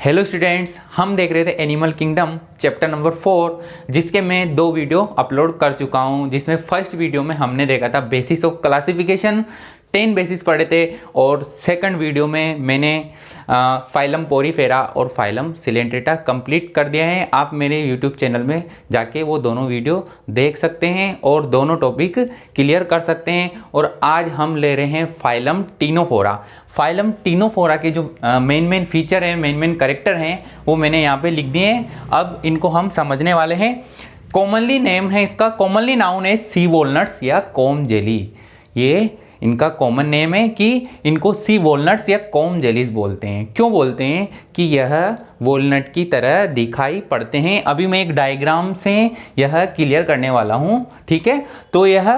Hello students, हम देख रहे थे एनिमल किंगडम चैप्टर नंबर 4, जिसके मैं 2 वीडियो अपलोड कर चुका हूं। जिसमें फर्स्ट वीडियो में हमने देखा था बेसिस ऑफ क्लासिफिकेशन, 10 बेसिस पढ़े थे, और सेकंड वीडियो में मैंने फाइलम पोरीफेरा और फाइलम सिलेंट्रेटा कंप्लीट कर दिया है। आप मेरे यूट्यूब चैनल में जाके वो दोनों वीडियो देख सकते हैं और दोनों टॉपिक क्लियर कर सकते हैं। और आज हम ले रहे हैं फाइलम टीनोफोरा। फाइलम टीनोफोरा के जो मेन फीचर हैं, मेन कैरेक्टर हैं, वो मैंने यहाँ पे लिख दिए हैं। अब इनको हम समझने वाले हैं। कॉमनली नेम है इसका, कॉमनली नाउन है सी वॉलनट्स या कॉम जेली। ये इनका कॉमन नेम है कि इनको सी वॉलनट्स या कॉम जेलीज बोलते हैं। क्यों बोलते हैं? कि यह वॉलनट की तरह दिखाई पड़ते हैं। अभी मैं एक डायग्राम से यह क्लियर करने वाला हूँ, ठीक है। तो यह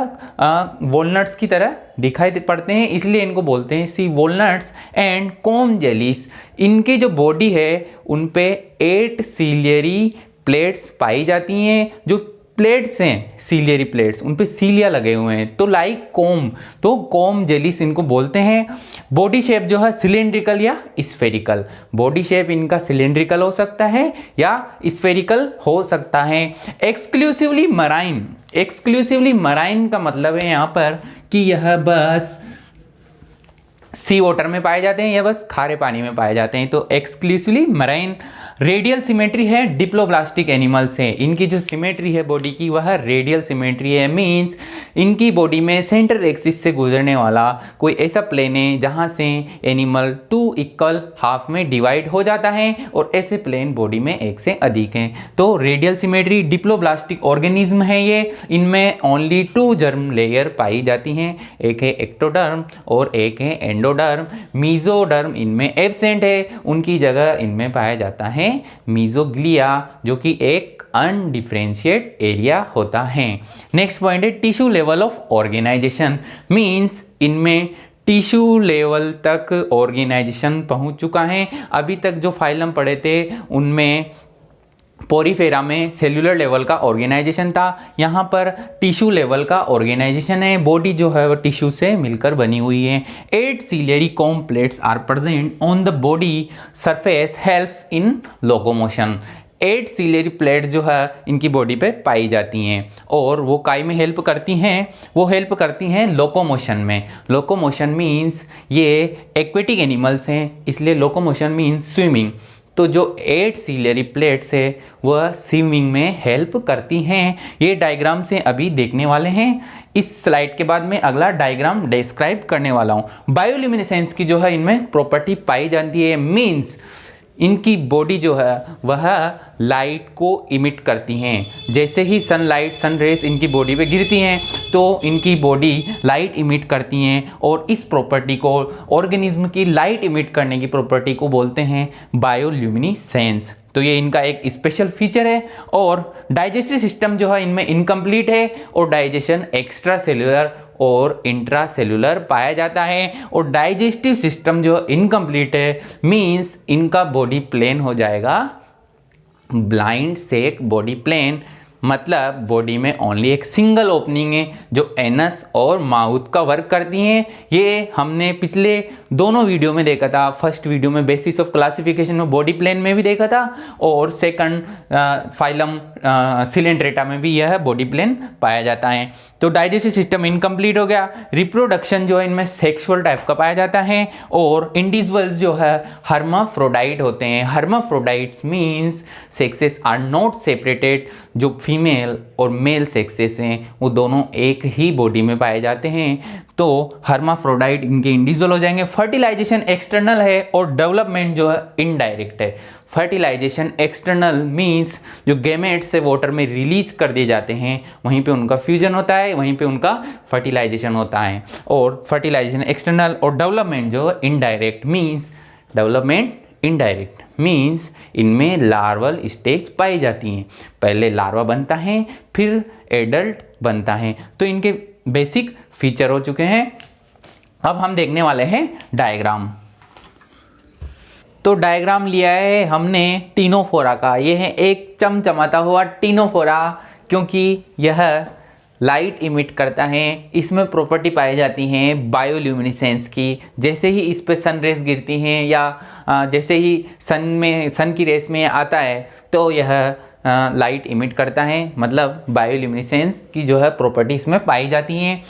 वॉलनट्स की तरह दिखाई पड़ते हैं, इसलिए इनको बोलते हैं सी वॉलनट्स एंड कॉम जेलीज। इनकी जो बॉडी है उन पे 8 सीलियरी प्लेट्स पाई जाती हैं। जो प्लेट्स हैं, सीलियरी प्लेट्स, उन पे सीलिया लगे हुए हैं, तो लाइक कोम, तो कोम जेलिस इनको बोलते हैं। बॉडी शेप जो है सिलेंड्रिकल या स्फेरिकल। बॉडी शेप इनका सिलेंड्रिकल हो सकता है या स्फेरिकल हो सकता है। एक्सक्लूसिवली मराइन, एक्सक्लूसिवली मराइन का मतलब है यहाँ पर कि यह बस सी वाटर में पाए जाते हैं या बस खारे पानी में पाए जाते हैं, तो एक्सक्लूसिवली मराइन। रेडियल सिमेट्री है, डिप्लोब्लास्टिक एनिमल्स हैं। इनकी जो सिमेट्री है बॉडी की वह रेडियल सिमेट्री है। मींस इनकी बॉडी में सेंटर एक्सिस से गुजरने वाला कोई ऐसा प्लेन है जहां से एनिमल 2 इक्वल हाफ में डिवाइड हो जाता है, और ऐसे प्लेन बॉडी में एक से अधिक हैं। तो रेडियल सिमेट्री, डिप्लोब्लास्टिक ऑर्गेनिज्म है ये। इनमें ओनली 2 जर्म लेयर पाई जाती हैं, एक है एक्टोडर्म और एक है एंडोडर्म। मीजोडर्म इनमें एब्सेंट है, उनकी जगह इनमें पाया जाता है मीजोग्लिया, जो कि एक अनडिफरेंशिएट एरिया होता है। नेक्स्ट पॉइंट है tissue level of organisation. Means इनमें टिश्यू लेवल तक ऑर्गेनाइजेशन पहुंच चुका है। अभी तक जो फाइलम पढ़े थे उनमें पोरीफेरा में सेल्यूलर लेवल का ऑर्गेनाइजेशन था, यहाँ पर टिश्यू लेवल का ऑर्गेनाइजेशन है। बॉडी जो है वो टिश्यू से मिलकर बनी हुई है। 8 ciliary comb plates are present on the body surface, helps in locomotion. 8 ciliary plate जो है इनकी बॉडी पे पाई जाती हैं और वो काई में हेल्प करती हैं, वो हेल्प करती हैं लोकोमोशन में। लोकोमोशन मीन्स ये एक्वेटिक एनिमल्स हैं, इसलिए लोकोमोशन मीन्स स्विमिंग। तो जो 8 सीलियरी प्लेट्स है वह स्विमिंग में हेल्प करती हैं। ये डायग्राम से अभी देखने वाले हैं। इस स्लाइड के बाद मैं अगला डायग्राम डिस्क्राइब करने वाला हूँ। बायोल्यूमिनेसेंस की जो है इनमें प्रॉपर्टी पाई जाती है। मीन्स इनकी बॉडी जो है वह लाइट को इमिट करती हैं। जैसे ही सनलाइट, सन रेज इनकी बॉडी पे गिरती हैं तो इनकी बॉडी लाइट इमिट करती हैं, और इस प्रॉपर्टी को, ऑर्गेनिज्म की लाइट इमिट करने की प्रॉपर्टी को बोलते हैं बायोल्यूमिनेसेंस। तो ये इनका एक स्पेशल फीचर है। और डाइजेस्टिव सिस्टम जो है इनमें इनकम्प्लीट है, और डाइजेशन एक्स्ट्रा सेल्यूलर और इंट्रा सेल्यूलर पाया जाता है। और डाइजेस्टिव सिस्टम जो इनकम्प्लीट है मीन्स इनका बॉडी प्लेन हो जाएगा ब्लाइंड सेक बॉडी प्लेन। मतलब बॉडी में ओनली एक सिंगल ओपनिंग है जो एनस और माउथ का वर्क करती हैं। ये हमने पिछले दोनों वीडियो में देखा था। फर्स्ट वीडियो में बेसिस ऑफ क्लासिफिकेशन में बॉडी प्लेन में भी देखा था, और सेकंड फाइलम सिलेंट्रेटा में भी यह बॉडी प्लेन पाया जाता है। तो डाइजेस्टिव सिस्टम इनकम्प्लीट हो गया। रिप्रोडक्शन जो है इनमें सेक्सुअल टाइप का पाया जाता है, और इंडिविजुअल्स जो है हर्माफ्रोडाइट होते हैं। Hermaphrodites means sexes are not separated. जो फीमेल और मेल सेक्सेस हैं वो दोनों एक ही बॉडी में पाए जाते हैं, तो हर्माफ्रोडाइट इनके इंडिविजुअल हो जाएंगे। फर्टिलाइजेशन एक्सटर्नल है और डेवलपमेंट जो है इनडायरेक्ट है। फर्टिलाइजेशन एक्सटर्नल मीन्स जो गैमेट्स से वाटर में रिलीज कर दिए जाते हैं वहीं पे उनका फ्यूजन होता है, वहीं पे उनका फर्टिलाइजेशन होता है। और फर्टिलाइजेशन एक्सटर्नल और डेवलपमेंट जो indirect means, development indirect means इनमें लार्वल स्टेज पाई जाती हैं। पहले लार्वा बनता है फिर एडल्ट बनता है। तो इनके बेसिक फीचर हो चुके हैं। अब हम देखने वाले हैं डायग्राम। तो डायग्राम लिया है हमने टीनोफोरा का। यह है एक चमचमाता हुआ टीनोफोरा, क्योंकि यह लाइट इमिट करता है। इसमें प्रॉपर्टी पाई जाती हैं बायोल्यूमिनेसेंस की, जैसे ही इस पे सन रेस गिरती हैं या जैसे ही सन की रेस में आता है तो यह लाइट इमिट करता है, मतलब बायोल्यूमिनेसेंस की जो है प्रॉपर्टी इसमें पाई जाती हैं।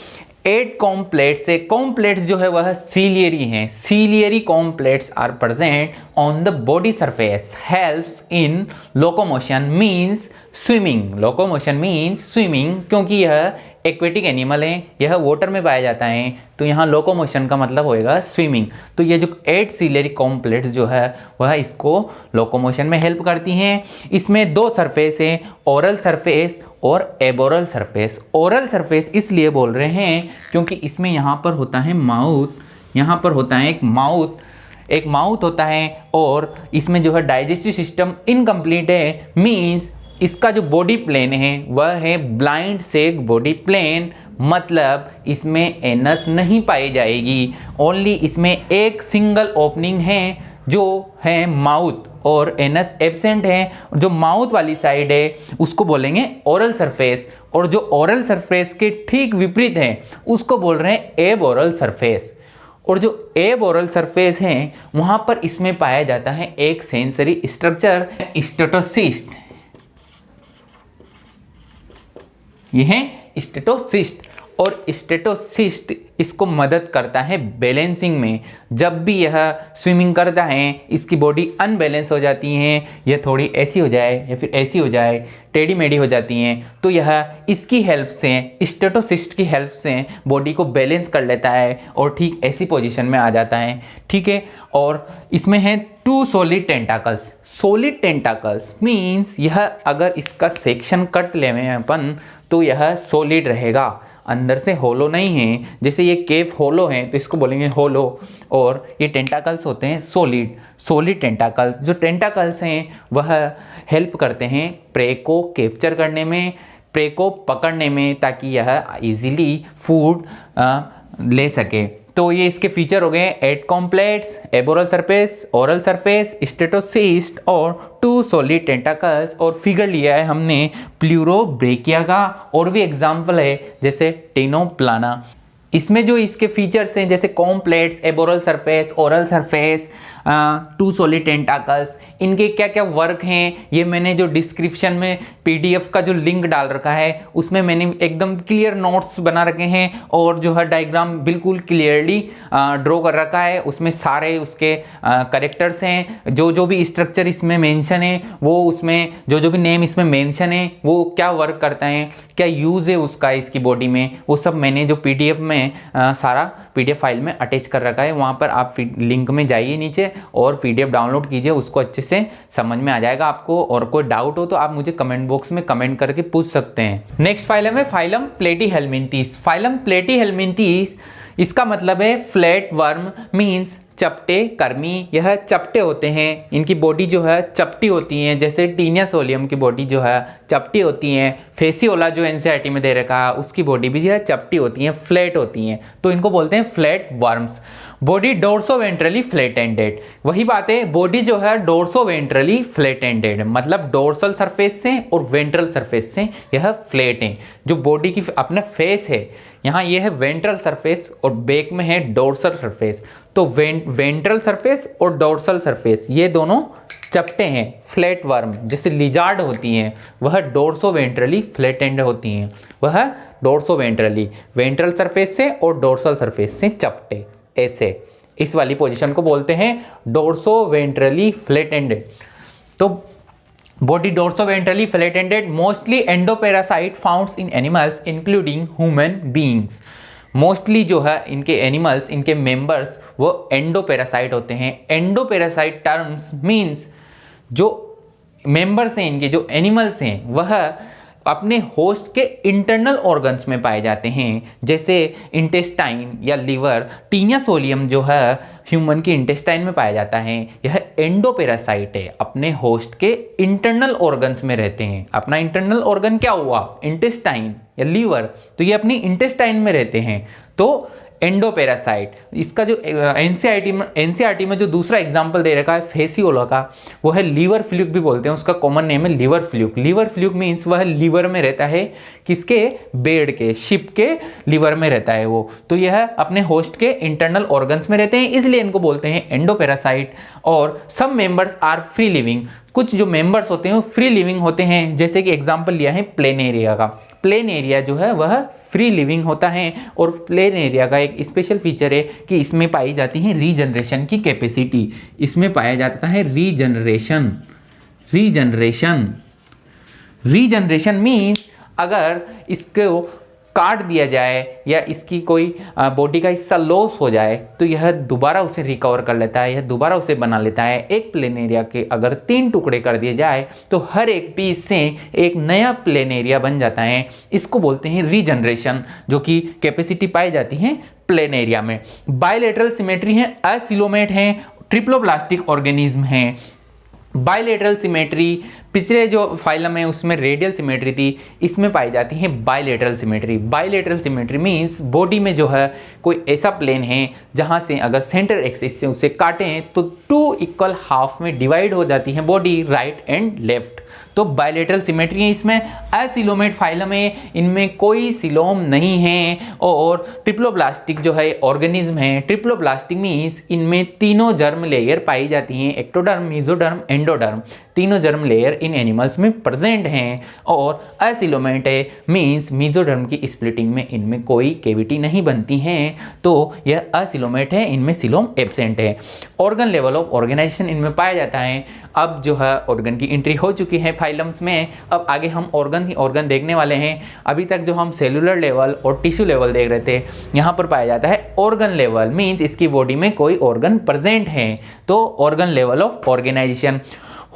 8 कॉम्प्लेट्स है, कॉम्प्लेट्स जो है वह सीलियरी हैं। Ciliary comb plates are present on the body surface, helps in locomotion means swimming. Locomotion means swimming, क्योंकि यह एक्वेटिक एनिमल है, यह वाटर में पाया जाता है, तो यहाँ लोकोमोशन का मतलब होएगा स्विमिंग। तो ये जो 8 सीलियरी कॉम्प्लेट्स जो है वह इसको लोकोमोशन में हेल्प करती हैं। इसमें 2 सरफेस है, ओरल सरफेस और एबोरल सरफेस। ओरल सरफेस इसलिए बोल रहे हैं क्योंकि इसमें यहाँ पर होता है माउथ, यहाँ पर होता है एक माउथ होता है, और इसमें जो है डाइजेस्टिव सिस्टम इनकम्प्लीट है, मीन्स इसका जो बॉडी प्लेन है वह है ब्लाइंड सेक बॉडी प्लेन, मतलब इसमें एनस नहीं पाई जाएगी। ओनली इसमें एक सिंगल ओपनिंग है जो है माउथ, और एनस एब्सेंट है। जो माउथ वाली साइड है उसको बोलेंगे ओरल सरफेस, और जो ओरल सरफेस के ठीक विपरीत है उसको बोल रहे हैं एब ओरल सरफेस। और जो एब ओरल सरफेस है वहां पर इसमें पाया जाता है एक सेंसरी स्ट्रक्चर स्टेटोसिस्ट। यह है स्टेटोसिस्ट, और स्टेटोसिस्ट इसको मदद करता है बैलेंसिंग में। जब भी यह स्विमिंग करता है इसकी बॉडी अनबैलेंस हो जाती है, यह थोड़ी ऐसी हो जाए या फिर ऐसी हो जाए, टेढ़ी मेढ़ी हो जाती हैं, तो यह इसकी हेल्प से, स्टेटोसिस्ट की हेल्प से बॉडी को बैलेंस कर लेता है और ठीक ऐसी पोजीशन में आ जाता है। ठीक है, और इसमें है 2 solid tentacles. Solid tentacles means यह अगर इसका सेक्शन कट लें अपन तो यह सॉलिड रहेगा, अंदर से होलो नहीं है। जैसे ये केव होलो है तो इसको बोलेंगे होलो, और ये टेंटाकल्स होते हैं सॉलिड टेंटाकल्स। जो टेंटाकल्स हैं वह हेल्प करते हैं प्रे को कैप्चर करने में, प्रे को पकड़ने में, ताकि यह इजीली फूड ले सके। तो ये इसके फीचर हो गए 8 कॉम्प्लेट्स, aboral surface, oral surface, statocyst और 2 सॉलिड टेंटाकल्स। और फिगर लिया है हमने प्लूरोब्रेकिया का, और भी एग्जाम्पल है जैसे टेनोप्लाना। इसमें जो इसके फीचर्स हैं जैसे कॉम्प्लेट्स, aboral surface, oral surface, 2 solid tentacles, इनके क्या क्या वर्क हैं ये मैंने जो डिस्क्रिप्शन में PDF का जो लिंक डाल रखा है उसमें मैंने एकदम क्लियर नोट्स बना रखे हैं, और जो है डायग्राम बिल्कुल क्लियरली ड्रॉ कर रखा है। उसमें सारे उसके करेक्टर्स हैं, जो भी स्ट्रक्चर इसमें मेंशन है वो, उसमें जो भी नेम इसमें मेंशन है वो क्या वर्क करता है, क्या यूज़ है उसका इसकी बॉडी में, वो सब मैंने जो PDF में सारा PDF फाइल में अटैच कर रखा है। वहाँ पर आप लिंक में जाइए नीचे और PDF डाउनलोड कीजिए, उसको अच्छे से समझ में आ जाएगा आपको। और कोई डाउट हो तो आप मुझे कमेंट बॉक्स में कमेंट करके पूछ सकते हैं। नेक्स्ट फाइलम है फाइलम प्लेटीहेल्मिन्थीस। फाइलम प्लेटीहेल्मिन्थीस इसका मतलब है फ्लैट वर्म, मीन्स चपटे कर्मी। यह चपटे होते हैं, इनकी बॉडी जो है चपटी होती है, जैसे टीनिया सोलियम की बॉडी जो है चपटी होती है। फेसियोला जो एनसीईआरटी में दे रखा है उसकी बॉडी भी जो है चपटी होती है, फ्लैट होती हैं, तो इनको बोलते हैं flat worms. Body dorsoventrally flat ended, वही बात है, बॉडी जो है डोर्सो वेंट्रली फ्लैट एंडेड, मतलब डोर्सल सरफेस से और वेंट्रल सरफेस से यह फ्लैट है। जो बॉडी की अपना फेस है यहाँ ये है वेंट्रल सरफेस और बैक में है डोर्सल सरफेस। तो वेंट्रल सरफेस और डोर्सल सरफेस ये दोनों चपटे हैं। फ्लैट वर्म जैसे लिजार्ड होती हैं वह डोर्सो वेंट्रली फ्लैट एंड होती हैं, वह डोर्सो वेंट्रली वेंट्रल सरफेस से और डोर्सल सरफेस से चपटे, ऐसे इस वाली पोजीशन को बोलते हैं डोर्सो वेंट्रली फ्लैट एंडेड। तो body dorsoventrally flattened, mostly endoparasite founds in animals including human beings. Mostly जो है इनके एनिमल्स, इनके मेंबर्स वो एंडोपैरासाइट होते हैं। एंडोपैरासाइट टर्म्स मीन्स जो मेंबर्स हैं इनके, जो एनिमल्स हैं वह अपने होस्ट के इंटरनल ऑर्गन्स में पाए जाते हैं, जैसे इंटेस्टाइन या लीवर। टीनिया सोलियम जो है ह्यूमन के इंटेस्टाइन में पाया जाता है, यह एंडोपैरासाइट है, अपने होस्ट के इंटरनल ऑर्गन्स में रहते हैं। अपना इंटरनल ऑर्गन क्या हुआ, इंटेस्टाइन या लीवर, तो ये अपनी इंटेस्टाइन में रहते हैं। तो एंडोपेरासाइट। इसका जो एनसीईआरटी में जो दूसरा एग्जाम्पल दे रखा है फेसियोला का, वो है लीवर फ्लूक भी बोलते हैं, उसका कॉमन नेम है liver fluke. Liver fluke means वह लीवर में रहता है, किसके, बेड के, शिप के लीवर में रहता है वो। तो यह अपने होस्ट के इंटरनल ऑर्गन्स में रहते हैं, इसलिए इनको बोलते हैं एंडोपेरासाइट। और सब मेंबर्स आर फ्री लिविंग, कुछ जो मेंबर्स होते हैं वो फ्री लिविंग होते हैं, जैसे कि एग्जाम्पल लिया है प्लेनेरिया का। प्लेनेरिया जो है वह फ्री लिविंग होता है, और प्लेनेरिया का एक स्पेशल फीचर है कि इसमें पाई जाती है रीजनरेशन की कैपेसिटी। इसमें पाया जाता है रीजनरेशन। रीजनरेशन मीन्स अगर इसको काट दिया जाए या इसकी कोई बॉडी का हिस्सा लॉस हो जाए तो यह दोबारा उसे रिकवर कर लेता है, यह दोबारा उसे बना लेता है। एक प्लेनेरिया के अगर 3 टुकड़े कर दिए जाए तो हर एक पीस से एक नया प्लेनेरिया बन जाता है। इसको बोलते हैं रीजनरेशन, जो कि कैपेसिटी पाई जाती है प्लेनेरिया में। बायलेटरल सिमेट्री है, असिलोमेट है, ट्रिप्लोब्लास्टिक ऑर्गेनिज्म है। बायलेटरल सिमेट्री, पिछले जो फाइलम है उसमें रेडियल सिमेट्री थी, इसमें पाई जाती है bilateral symmetry. Bilateral symmetry means body में जो है कोई ऐसा प्लेन है जहां से अगर सेंटर एक्सिस से उसे काटें तो 2 इक्वल हाफ में डिवाइड हो जाती है बॉडी, राइट एंड लेफ्ट। तो बायलेटरल सिमेट्री है। इसमें असिलोमेट फाइलम है, इनमें कोई सिलोम नहीं है। और ट्रिप्लोब्लास्टिक जो है ऑर्गेनिज्म है, ट्रिप्लोब्लास्टिक मीन्स इनमें तीनों जर्म लेयर पाई जाती हैं, एक्टोडर्म, मेसोडर्म, एंडोडर्म, तीनों जर्म लेयर इन एनिमल्स में प्रेजेंट हैं। और असिलोमेट है मीन्स मेसोडर्म की स्प्लिटिंग में इनमें कोई कैविटी नहीं बनती है, तो यह असिलोमेट है, इनमें सिलोम एब्सेंट है। ऑर्गन लेवल ऑफ ऑर्गेनाइजेशन इनमें पाया जाता है। अब जो है ऑर्गन की एंट्री हो चुकी है फाइलम्स में, अब आगे हम ऑर्गन ही ऑर्गन देखने वाले हैं। अभी तक जो हम सेलुलर लेवल और टिश्यू लेवल देख रहे थे, यहाँ पर पाया जाता है ऑर्गन लेवल, मीन्स इसकी बॉडी में कोई ऑर्गन प्रेजेंट है, तो organ level of organisation.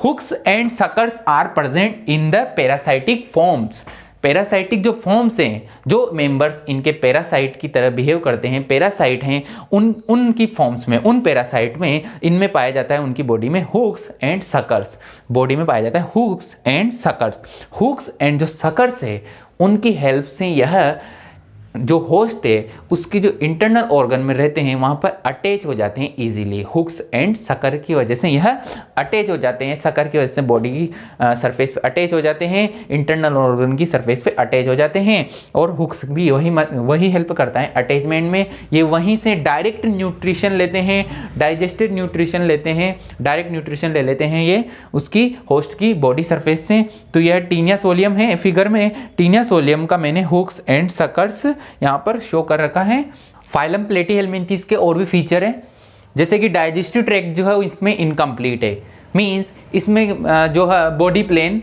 Hooks and suckers are present in the parasitic forms. Parasitic जो फॉर्म्स हैं, जो मेंबर्स इनके पैरासाइट की तरह बिहेव करते हैं, पैरासाइट हैं, उनकी फॉर्म्स में, उन पैरासाइट में इनमें पाया जाता है उनकी बॉडी में हुक्स एंड सकर्स। बॉडी में पाया जाता है hooks and suckers. Hooks and जो सकर्स है उनकी हेल्प से यह जो होस्ट है उसकी जो इंटरनल ऑर्गन में रहते हैं वहाँ पर अटैच हो जाते हैं इजीली। हुक्स एंड सकर की वजह से यह अटैच हो जाते हैं, सकर की वजह से बॉडी की सरफेस पे अटैच हो जाते हैं, इंटरनल ऑर्गन की सरफेस पे अटैच हो जाते हैं। और हुक्स भी वही हेल्प करता है अटैचमेंट में। ये वहीं से डायरेक्ट न्यूट्रिशन लेते हैं, डाइजेस्टेड न्यूट्रिशन लेते हैं, डायरेक्ट न्यूट्रिशन ले लेते हैं ये उसकी होस्ट की बॉडी सरफेस से। तो यह टीनिया सोलियम है, फिगर में टीनिया सोलियम का मैंने हुक्स एंड सकर्स यहाँ पर शो कर रखा है। फाइलम प्लेटीहेल्मिन्थीस के और भी फीचर है, जैसे कि डाइजेस्टिव ट्रैक्ट जो है इसमें इनकम्प्लीट है, मींस इसमें जो है बॉडी प्लेन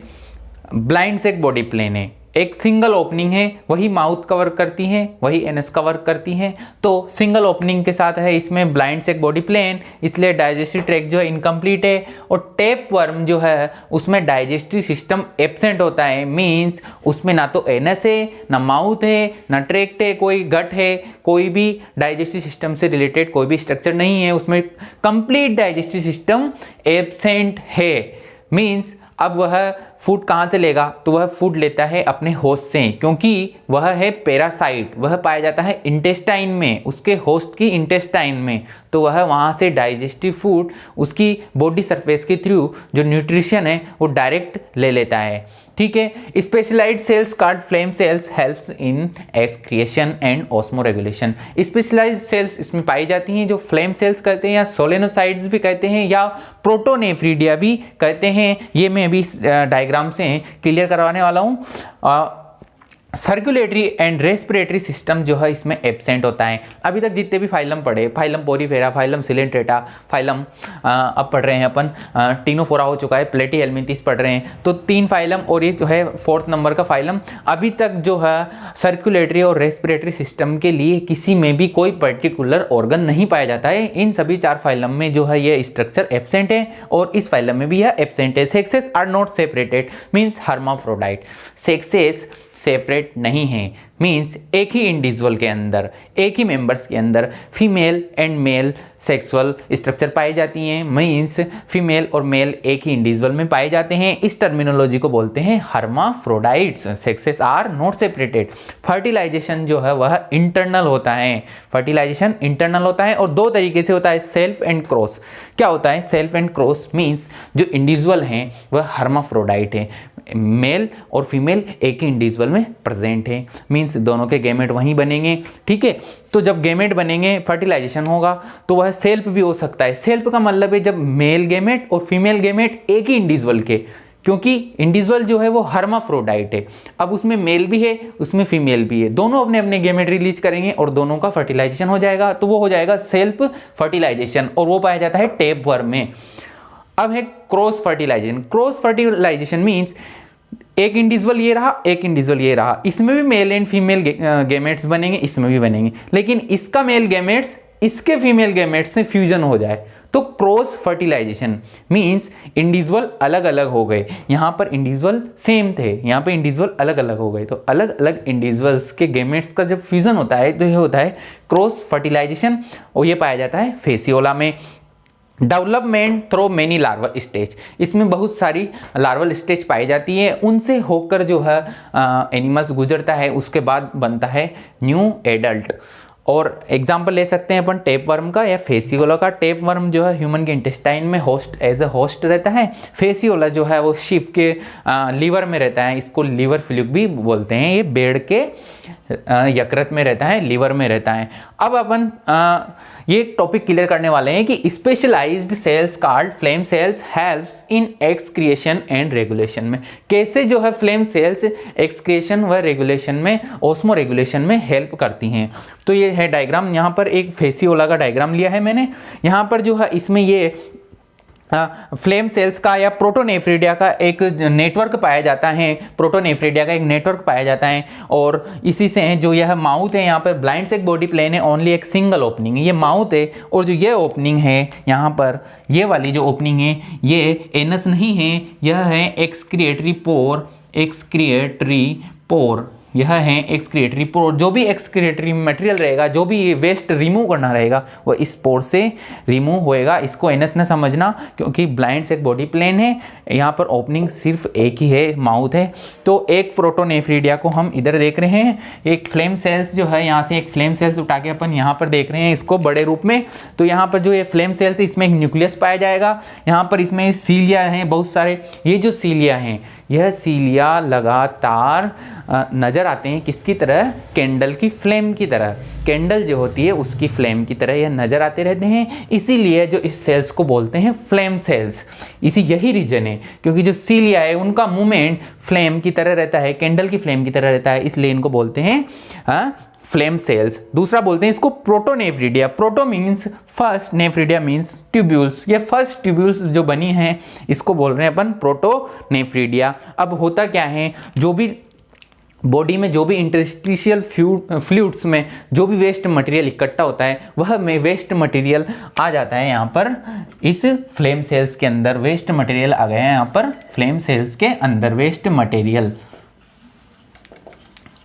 ब्लाइंड सेक बॉडी प्लेन है, एक सिंगल ओपनिंग है, वही माउथ कवर करती है, वही एनस कवर करती है। तो सिंगल ओपनिंग के साथ है इसमें ब्लाइंड सेक बॉडी प्लेन, इसलिए डाइजेस्टिव ट्रैक्ट जो है इनकम्प्लीट है। और टेप वर्म जो है उसमें डाइजेस्टिव सिस्टम एब्सेंट होता है, मींस उसमें ना तो एनस है, ना माउथ है, ना ट्रैक्ट है, कोई गट है, कोई भी डाइजेस्टिव सिस्टम से रिलेटेड कोई भी स्ट्रक्चर नहीं है, उसमें कंप्लीट डाइजेस्टिव सिस्टम एब्सेंट है। मींस अब वह फूड कहाँ से लेगा, तो वह फूड लेता है अपने होस्ट से, क्योंकि वह है पैरासाइट, वह पाया जाता है इंटेस्टाइन में, उसके होस्ट की इंटेस्टाइन में। तो वह वहाँ से डाइजेस्टिव फूड उसकी बॉडी सरफेस के थ्रू जो न्यूट्रिशन है वो डायरेक्ट ले लेता है। ठीक है। Specialised cells called flame cells helps in excretion and osmoregulation. Specialised cells इसमें पाई जाती हैं जो फ्लेम सेल्स कहते हैं, या सोलेनोसाइड्स भी कहते हैं, या प्रोटोनेफ्रिडिया भी कहते हैं। ये मैं अभी डायग्राम से क्लियर करवाने वाला हूँ। सर्कुलेटरी एंड रेस्पिरेटरी सिस्टम जो है इसमें एब्सेंट होता है। अभी तक जितने भी फाइलम पढ़े, phylum Porifera, phylum Coelenterata, phylum अब पढ़ रहे हैं अपन टीनोफोरा हो चुका है, प्लेटीहेल्मिन्थीस पढ़ रहे हैं, तो 3 फाइलम और ये जो है 4th नंबर का फाइलम। अभी तक जो है सर्कुलेटरी और रेस्पिरेटरी सिस्टम के लिए किसी में भी कोई पर्टिकुलर ऑर्गन नहीं पाया जाता है। इन सभी 4 फाइलम में जो है ये स्ट्रक्चर एब्सेंट है, और इस फाइलम में भी यह एब्सेंट है। Sexes are not separated means hermaphrodite. Sexes separate separate नहीं है, मीन्स एक ही इंडिविजुअल के अंदर, एक ही मेंबर्स के अंदर female and male sexual structure पाई जाती हैं, मीन्स फीमेल और मेल एक ही इंडिविजुअल में पाए जाते हैं। इस टर्मिनोलॉजी को बोलते हैं hermaphrodites, sexes are not separated. Fertilisation जो है वह इंटरनल होता है, फर्टिलाइजेशन इंटरनल होता है और दो तरीके से होता है, सेल्फ एंड क्रॉस। क्या होता है सेल्फ एंड क्रॉस? मीन्स जो इंडिविजुअल हैं वह हर्माफ्रोडाइट है, मेल और फीमेल एक ही इंडिविजुअल में प्रेजेंट है, मीन्स दोनों के गैमेट वहीं बनेंगे। ठीक है, तो जब गैमेट बनेंगे फर्टिलाइजेशन होगा तो वह सेल्फ भी हो सकता है। सेल्फ का मतलब है जब मेल गैमेट और फीमेल गैमेट एक ही इंडिविजुअल के, क्योंकि इंडिविजुअल जो है वो हर्माफ्रोडाइट है, अब उसमें मेल भी है उसमें फीमेल भी है, दोनों अपने अपने गैमेट रिलीज करेंगे और दोनों का फर्टिलाइजेशन हो जाएगा, तो वो हो जाएगा सेल्फ फर्टिलाइजेशन और वो पाया जाता है टेप वर्म में। अब है cross fertilisation. Cross fertilisation means एक इंडिविजुअल ये रहा, एक इंडिविजुअल ये रहा, इसमें भी मेल एंड फीमेल गैमेट्स बनेंगे, इसमें भी बनेंगे, लेकिन इसका मेल गैमेट्स इसके फीमेल गैमेट्स से फ्यूजन हो जाए तो क्रॉस फर्टिलाइजेशन मीन्स इंडिविजुअल अलग अलग हो गए। यहाँ पर इंडिविजुअल सेम थे, यहाँ पे इंडिविजुअल अलग अलग हो गए, तो अलग अलग इंडिविजुअल्स के गैमेट्स का जब फ्यूजन होता है तो ये होता है क्रॉस फर्टिलाइजेशन और ये पाया जाता है फेसियोला में। Development through many larval stage, इसमें बहुत सारी लार्वल स्टेज पाई जाती है, उनसे होकर जो है एनिमल्स गुजरता है, उसके बाद बनता है न्यू एडल्ट। और एग्जाम्पल ले सकते हैं अपन टेप वर्म का या फेसियोला का। टेप वर्म जो है ह्यूमन के इंटेस्टाइन में होस्ट एज ए होस्ट रहता है, फेसियोला जो है वो शिप के लीवर में रहता है, इसको लीवर फ्लूइड भी बोलते हैं, ये बेड़ के यकृत में रहता है, लीवर में रहता है। अब अपन ये टॉपिक क्लियर करने वाले हैं कि specialised cells called flame cells helps in excretion and regulation में कैसे जो है फ्लेम सेल्स एक्सक्रिएशन व रेगुलेशन में, ऑस्मो रेगुलेशन में हेल्प करती हैं। तो ये है डायग्राम, यहाँ पर एक फेसियोला का डायग्राम लिया है मैंने। यहाँ पर जो है इसमें ये फ्लेम सेल्स का या प्रोटोनेफ्रिडिया का एक नेटवर्क पाया जाता है, प्रोटोनेफ्रिडिया का एक नेटवर्क पाया जाता है और इसी से जो यह माउथ है, यहाँ पर ब्लाइंड सेक बॉडी प्लेन है, ओनली एक सिंगल ओपनिंग है, ये माउथ है और जो ये ओपनिंग है यहाँ पर, ये वाली जो ओपनिंग है ये एनस नहीं है, यह है एक्सक्रिएटरी पोर, एक्सक्रिएटरी पोर, यह है एक्सक्रिएटरी पोर। जो भी एक्सक्रिएटरी मटेरियल रहेगा, जो भी वेस्ट रिमूव करना रहेगा वो इस पोर से रिमूव होएगा। इसको एनस न समझना क्योंकि ब्लाइंड सेक बॉडी प्लेन है, यहाँ पर ओपनिंग सिर्फ एक ही है, माउथ है। तो एक प्रोटोनेफ्रिडिया को हम इधर देख रहे हैं, एक फ्लेम सेल्स जो है यहाँ से एक फ्लेम सेल्स उठा के अपन यहाँ पर देख रहे हैं इसको बड़े रूप में। तो यहाँ पर जो ये फ्लेम सेल्स है इसमें एक न्यूक्लियस पाया जाएगा, यहाँ पर इसमें सीलिया हैं बहुत सारे। ये जो सीलिया हैं यह सीलिया लगातार नजर आते हैं किसकी तरह, कैंडल की फ्लेम की तरह, कैंडल जो होती है उसकी फ्लेम की तरह यह नजर आते रहते हैं, इसीलिए जो इस सेल्स को बोलते हैं फ्लेम सेल्स। इसी यही रीजन है क्योंकि जो सीलिया है उनका मूवमेंट फ्लेम की तरह रहता है, कैंडल की फ्लेम की तरह रहता है, इसलिए इनको बोलते हैं फ्लेम सेल्स। दूसरा बोलते हैं इसको protonephridia. Proto means first, nephridia means tubules, ये फर्स्ट ट्यूब्यूल्स जो बनी हैं इसको बोल रहे हैं अपन प्रोटोनेफ्रिडिया। अब होता क्या है, जो भी बॉडी में जो भी इंटरस्टिशियल फ्लूइड्स में जो भी वेस्ट मटेरियल इकट्ठा होता है वह में वेस्ट मटेरियल आ जाता है यहाँ पर इस फ्लेम सेल्स के अंदर, वेस्ट मटेरियल आ गया है यहाँ पर फ्लेम सेल्स के अंदर, वेस्ट मटेरियल।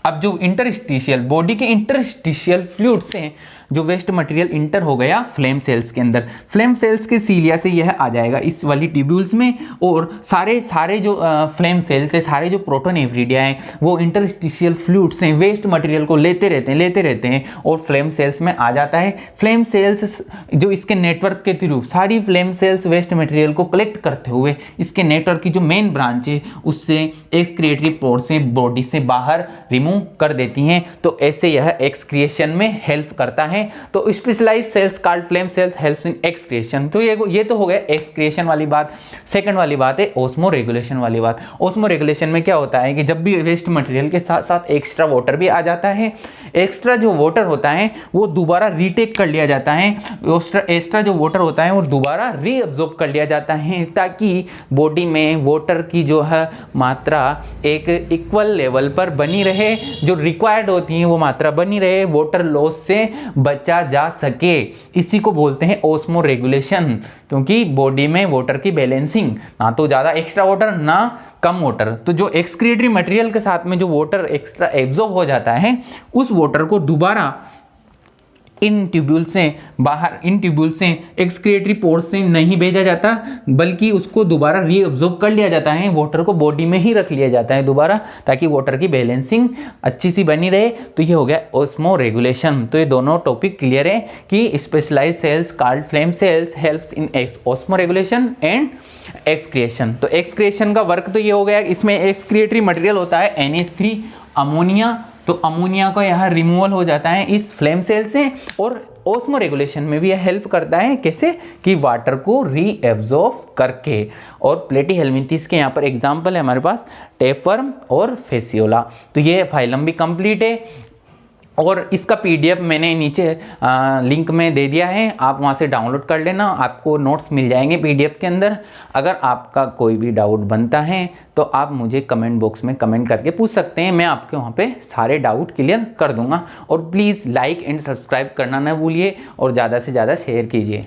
अब जो इंटरस्टिशियल बॉडी के इंटरस्टिशियल फ्लूइड्स हैं, जो वेस्ट मटेरियल इंटर हो गया फ्लेम सेल्स के अंदर, फ्लेम सेल्स के सीलिया से यह आ जाएगा इस वाली ट्यूब्यूल्स में और सारे जो फ्लेम सेल्स है, सारे जो प्रोटोनेफ्रिडिया हैं वो इंटरस्टिशियल फ्लूइड्स हैं, वेस्ट मटेरियल को लेते रहते हैं और फ्लेम सेल्स में आ जाता है। फ्लेम सेल्स जो इसके नेटवर्क के थ्रू सारी फ्लेम सेल्स वेस्ट मटेरियल को कलेक्ट करते हुए इसके नेटवर्क की जो मेन ब्रांच है उससे एक्सक्रिएटरी पोर से बॉडी से बाहर रिमूव कर देती हैं। तो ऐसे यह एक्सक्रिएशन में हेल्प करता है। तो specialised cells called flame cells helps in excretion. तो ये तो हो गया एक्सक्रिएशन वाली बात। सेकंड वाली बात है ऑस्मो रेगुलेशन वाली बात। ऑस्मो रेगुलेशन में क्या होता है कि जब भी वेस्ट मटेरियल के साथ साथ एक्स्ट्रा वाटर भी आ जाता है, एक्स्ट्रा जो वाटर होता है वो दोबारा रीटेक कर लिया जाता है, एक्स्ट्रा जो वाटर होता है वो दोबारा रीअब्जॉर्ब कर लिया जाता है ताकि बॉडी में वाटर की जो है मात्रा एक इक्वल लेवल पर बनी रहे जो रिक्वायर्ड होती हैं वो मात्रा बनी रहे, वाटर लॉस से बचा जा सके। इसी को बोलते हैं ऑस्मो रेगुलेशन, क्योंकि बॉडी में वाटर की बैलेंसिंग, ना तो ज़्यादा एक्स्ट्रा वाटर ना कम वाटर। तो जो एक्सक्रीटरी मटेरियल के साथ में जो वाटर एक्स्ट्रा एब्जॉर्ब हो जाता है, उस वाटर को दोबारा इन ट्यूब्यूल से बाहर, इन ट्यूब्यूल से एक्सक्रीटरी पोर्स से नहीं भेजा जाता, बल्कि उसको दोबारा रीअब्जॉर्ब कर लिया जाता है, वाटर को बॉडी में ही रख लिया जाता है दोबारा, ताकि वाटर की बैलेंसिंग अच्छी सी बनी रहे। तो ये हो गया ऑस्मो रेगुलेशन। तो ये दोनों टॉपिक क्लियर है कि specialise cells called flame cells helps in osmoregulation and excretion. तो एक्सक्रिएशन का वर्क तो ये हो गया, इसमें एक्सक्रिएटरी मटेरियल होता है NH3 अमोनिया। तो अमोनिया का यहाँ रिमूवल हो जाता है इस फ्लेम सेल से, और ऑस्मो रेगुलेशन में भी यह हेल्प करता है। कैसे? कि वाटर को रीएब्जॉर्ब करके। और प्लेटीहेल्मिंथेस के यहाँ पर एग्जांपल है हमारे पास टेपवर्म और फेसियोला। तो ये फाइलम भी कंप्लीट है, और इसका PDF मैंने नीचे लिंक में दे दिया है, आप वहाँ से डाउनलोड कर लेना, आपको नोट्स मिल जाएंगे PDF के अंदर। अगर आपका कोई भी डाउट बनता है तो आप मुझे कमेंट बॉक्स में कमेंट करके पूछ सकते हैं, मैं आपके वहाँ पे सारे डाउट क्लियर कर दूंगा। और प्लीज़ लाइक एंड सब्सक्राइब करना ना भूलिए, और ज़्यादा से ज़्यादा शेयर कीजिए।